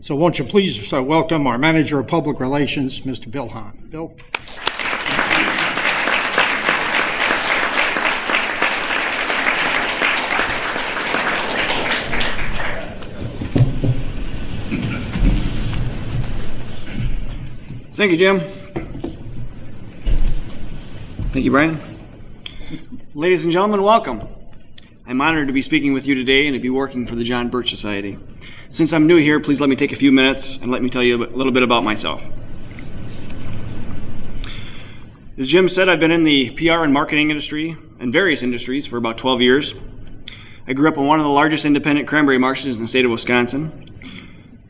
So won't you please welcome our Manager of Public Relations, Mr. Bill Hahn. Bill? Thank you, Jim. Thank you, Brian. Ladies and gentlemen, welcome. I'm honored to be speaking with you today and to be working for the John Birch Society. Since I'm new here, please let me take a few minutes and let me tell you a little bit about myself. As Jim said, I've been in the PR and marketing industry and various industries for about 12 years. I grew up in one of the largest independent cranberry marshes in the state of Wisconsin.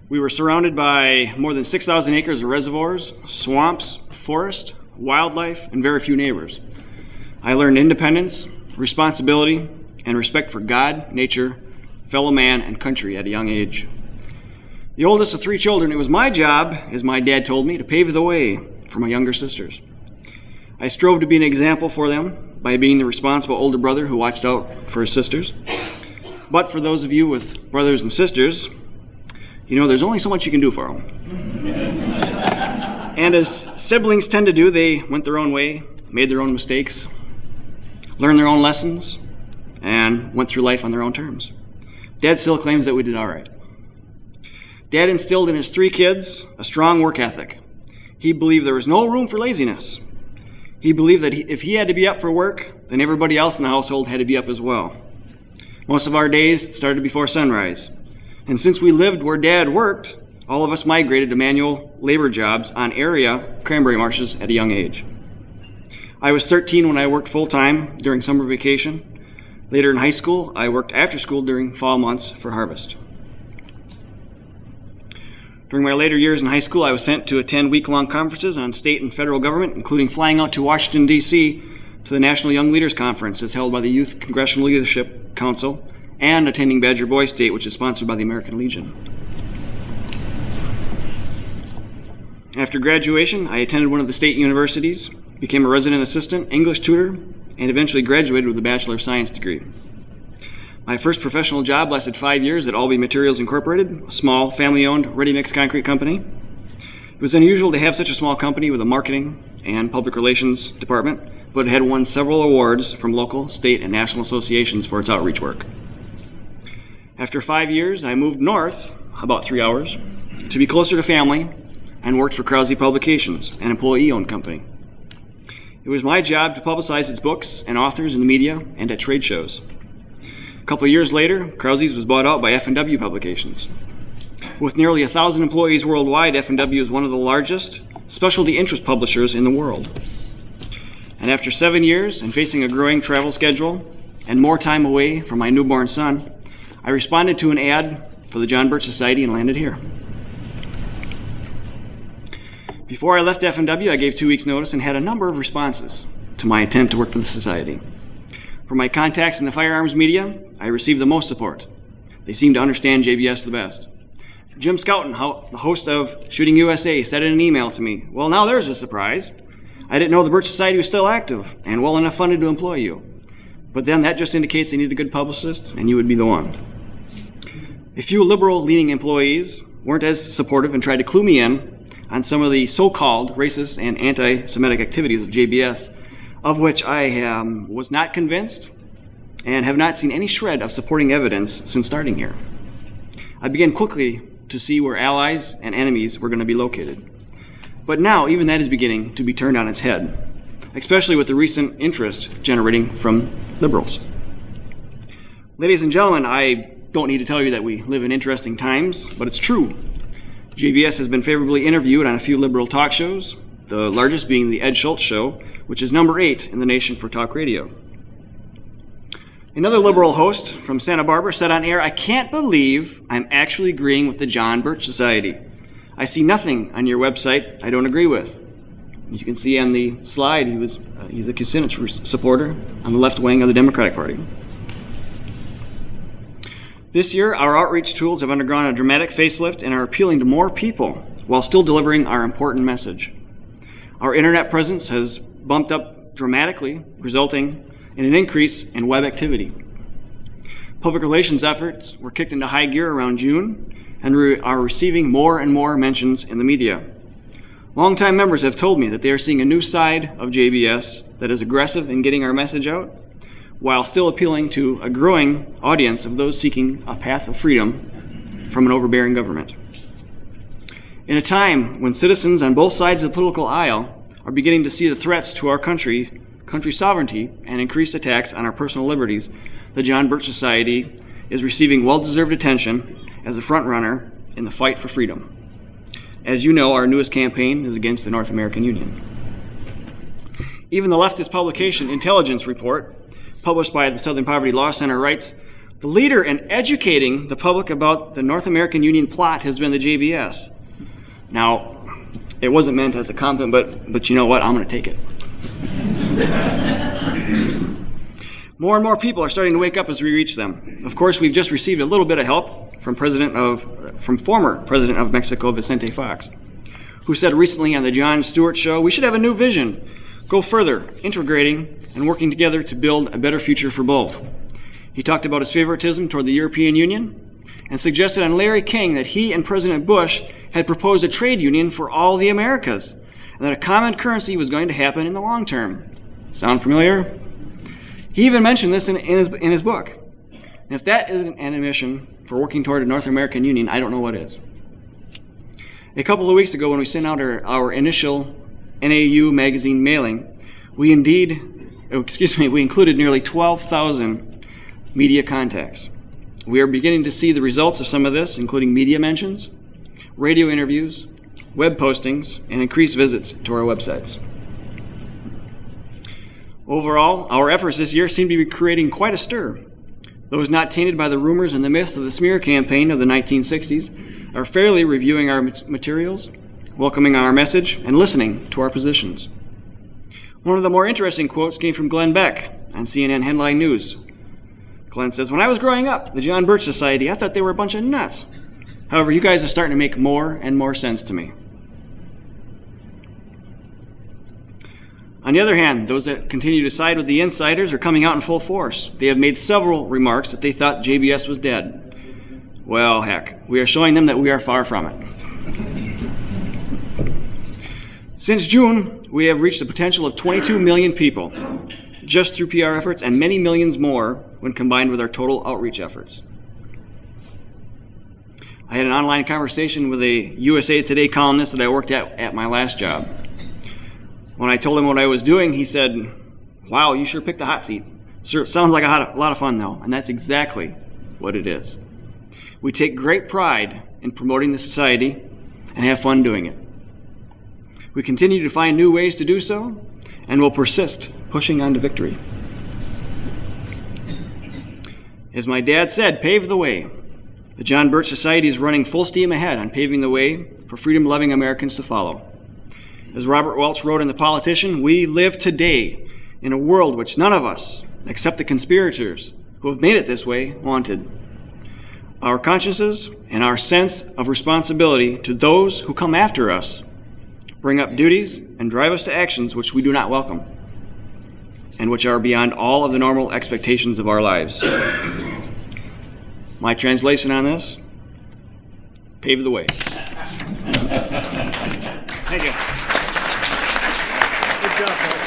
We were surrounded by more than 6,000 acres of reservoirs, swamps, forest, wildlife, and very few neighbors. I learned independence, responsibility, and respect for God, nature, fellow man, and country at a young age. The oldest of 3 children, it was my job, as my dad told me, to pave the way for my younger sisters. I strove to be an example for them by being the responsible older brother who watched out for his sisters. But for those of you with brothers and sisters, you know there's only so much you can do for them. And as siblings tend to do, they went their own way, made their own mistakes, learned their own lessons, and went through life on their own terms. Dad still claims that we did all right. Dad instilled in his 3 kids a strong work ethic. He believed there was no room for laziness. He believed that if he had to be up for work, then everybody else in the household had to be up as well. Most of our days started before sunrise. And since we lived where Dad worked, all of us migrated to manual labor jobs on area cranberry marshes at a young age. I was 13 when I worked full-time during summer vacation. Later in high school, I worked after school during fall months for harvest. During my later years in high school, I was sent to attend week-long conferences on state and federal government, including flying out to Washington, D.C. to the National Young Leaders Conference as held by the Youth Congressional Leadership Council, and attending Badger Boy State, which is sponsored by the American Legion. After graduation, I attended one of the state universities, became a resident assistant, English tutor, and eventually graduated with a Bachelor of Science degree. My first professional job lasted 5 years at Albee Materials Incorporated, a small, family-owned, ready-mix concrete company. It was unusual to have such a small company with a marketing and public relations department, but it had won several awards from local, state, and national associations for its outreach work. After 5 years, I moved north, about 3 hours, to be closer to family, and worked for Krause Publications, an employee-owned company. It was my job to publicize its books and authors in the media and at trade shows. A couple of years later, Krause's was bought out by F&W Publications. With nearly 1,000 employees worldwide, F&W is one of the largest specialty interest publishers in the world. And after 7 years and facing a growing travel schedule and more time away from my newborn son, I responded to an ad for the John Birch Society and landed here. Before I left F&W, I gave 2 weeks' notice and had a number of responses to my intent to work for the Society. From my contacts in the firearms media, I received the most support. They seemed to understand JBS the best. Jim Scouten, the host of Shooting USA, said in an email to me, "Well, now there's a surprise. I didn't know the Birch Society was still active and well enough funded to employ you. But then that just indicates they need a good publicist, and you would be the one." A few liberal-leaning employees weren't as supportive and tried to clue me in on some of the so-called racist and anti-Semitic activities of JBS, of which I was not convinced and have not seen any shred of supporting evidence since starting here. I began quickly to see where allies and enemies were going to be located. But now even that is beginning to be turned on its head, especially with the recent interest generating from liberals. Ladies and gentlemen, I don't need to tell you that we live in interesting times, but it's true. JBS has been favorably interviewed on a few liberal talk shows, the largest being the Ed Schultz Show, which is number 8 in the nation for talk radio. Another liberal host from Santa Barbara said on air, "I can't believe I'm actually agreeing with the John Birch Society. I see nothing on your website I don't agree with." As you can see on the slide, he's a Kucinich supporter on the left wing of the Democratic Party. This year, our outreach tools have undergone a dramatic facelift and are appealing to more people while still delivering our important message. Our internet presence has bumped up dramatically, resulting in an increase in web activity. Public relations efforts were kicked into high gear around June, and are receiving more and more mentions in the media. Longtime members have told me that they are seeing a new side of JBS that is aggressive in getting our message out, while still appealing to a growing audience of those seeking a path of freedom from an overbearing government. In a time when citizens on both sides of the political aisle are beginning to see the threats to our country sovereignty, and increased attacks on our personal liberties, the John Birch Society is receiving well-deserved attention as a front-runner in the fight for freedom. As you know, our newest campaign is against the North American Union. Even the leftist publication Intelligence Report, published by the Southern Poverty Law Center, writes, "The leader in educating the public about the North American Union plot has been the JBS." Now, it wasn't meant as a compliment, but you know what? I'm going to take it. More and more people are starting to wake up as we reach them. Of course, we've just received a little bit of help from former President of Mexico, Vicente Fox, who said recently on the Jon Stewart Show, "We should have a new vision, go further, integrating and working together to build a better future for both." He talked about his favoritism toward the European Union and suggested on Larry King that he and President Bush had proposed a trade union for all the Americas, and that a common currency was going to happen in the long term. Sound familiar? He even mentioned this in his book. And if that isn't an admission for working toward a North American Union, I don't know what is. A couple of weeks ago, when we sent out our initial NAU magazine mailing, we included nearly 12,000 media contacts. We are beginning to see the results of some of this, including media mentions, radio interviews, web postings, and increased visits to our websites. Overall, our efforts this year seem to be creating quite a stir. Those not tainted by the rumors and the myths of the smear campaign of the 1960s are fairly reviewing our materials, welcoming our message, and listening to our positions. One of the more interesting quotes came from Glenn Beck on CNN Headline News. Glenn says, "When I was growing up, the John Birch Society, I thought they were a bunch of nuts. However, you guys are starting to make more and more sense to me." On the other hand, those that continue to side with the insiders are coming out in full force. They have made several remarks that they thought JBS was dead. Well, heck, we are showing them that we are far from it. Since June, we have reached a potential of 22 million people, just through PR efforts, and many millions more when combined with our total outreach efforts. I had an online conversation with a USA Today columnist that I worked at my last job. When I told him what I was doing, he said, "Wow, you sure picked the hot seat. Sure, sounds like a lot of fun, though." And that's exactly what it is. We take great pride in promoting the society and have fun doing it. We continue to find new ways to do so and will persist, pushing on to victory. As my dad said, pave the way. The John Birch Society is running full steam ahead on paving the way for freedom-loving Americans to follow. As Robert Welch wrote in The Politician, we live today in a world which none of us, except the conspirators who have made it this way, wanted. Our consciences and our sense of responsibility to those who come after us bring up duties and drive us to actions which we do not welcome and which are beyond all of the normal expectations of our lives. My translation on this, pave the way. Thank you. Good job, Paul.